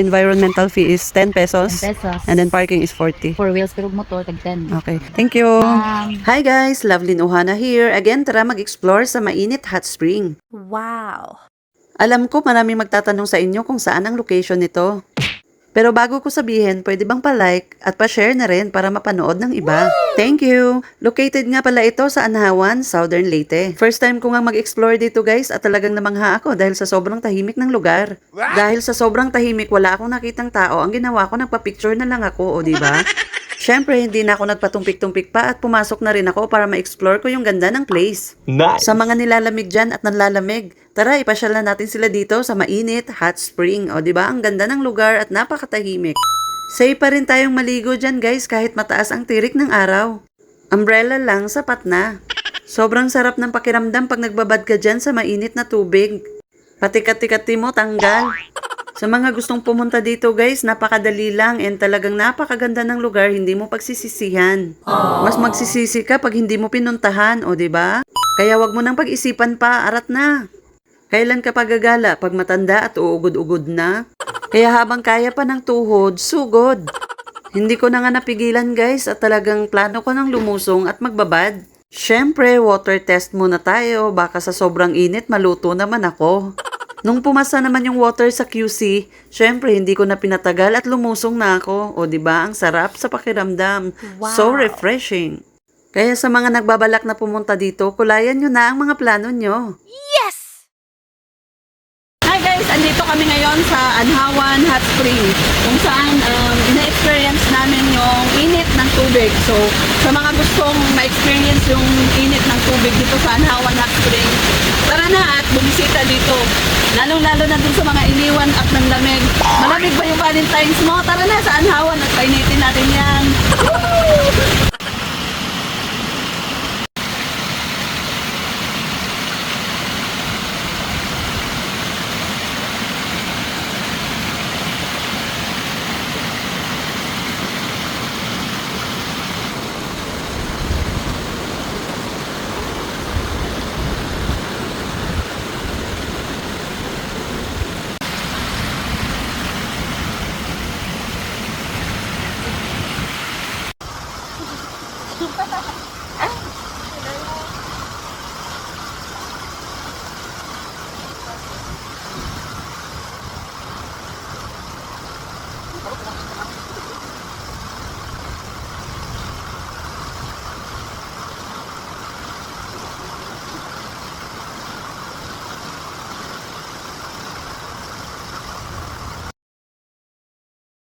Environmental fee is 10 pesos. 10 pesos. And then parking is 40. 4 wheels pero motor tag 10. Okay. Thank you. Hi guys, Lovely Ohana here. Again, tara mag-explore sa mainit hot spring. Wow. Alam ko maraming magtatanong sa inyo kung saan ang location nito. Pero bago ko sabihin, pwede bang pa-like at pa-share na rin para mapanood ng iba? Thank you! Located nga pala ito sa Anhawan, Southern Leyte. First time ko nga mag-explore dito guys at talagang namangha ako dahil sa sobrang tahimik ng lugar. Dahil sa sobrang tahimik, wala akong nakitang tao. Ang ginawa ko, nagpa-picture na lang ako, o diba? Siyempre, hindi na ako nagpatumpik-tumpik pa at pumasok na rin ako para ma-explore ko yung ganda ng place. Nice. Sa mga nilalamig dyan at nanlalamig, tara ipasyal na natin sila dito sa mainit, hot spring. O diba, ang ganda ng lugar at napakatahimik. Safe pa rin tayong maligo dyan guys kahit mataas ang tirik ng araw. Umbrella lang, sapat na. Sobrang sarap ng pakiramdam pag nagbabad ka dyan sa mainit na tubig. Pati kati-kati mo tanggal. Sa mga gustong pumunta dito guys, napakadali lang and talagang napakaganda ng lugar, hindi mo pagsisisihan. Mas magsisisi ka pag hindi mo pinuntahan, o diba? Kaya wag mo nang pag-isipan pa, arat na. Kailan ka pagagala? Pag matanda at uugod-ugod na? Kaya habang kaya pa ng tuhod, sugod. Hindi ko na nga napigilan guys at talagang plano ko nang lumusong at magbabad. Syempre, water test muna tayo, baka sa sobrang init maluto naman ako. Nung pumasa naman yung water sa QC, syempre hindi ko na pinatagal at lumusong na ako. O diba, ang sarap sa pakiramdam. Wow. So refreshing. Kaya sa mga nagbabalak na pumunta dito, kulayan nyo na ang mga plano nyo. Yes! Hi guys, andito kami ngayon sa Anhawan Hot Spring kung saan ina-experience namin yung init ng tubig. So, sa mga gustong ma-experience yung init ng tubig dito sa Anhawan Hot Spring, tara na at bumisita dito. Lalong-lalo na dun sa mga iniwan at ng lamig. Malamig ba yung Valentine's mo? Tara na sa Anhawan at painitin natin yan. Woo!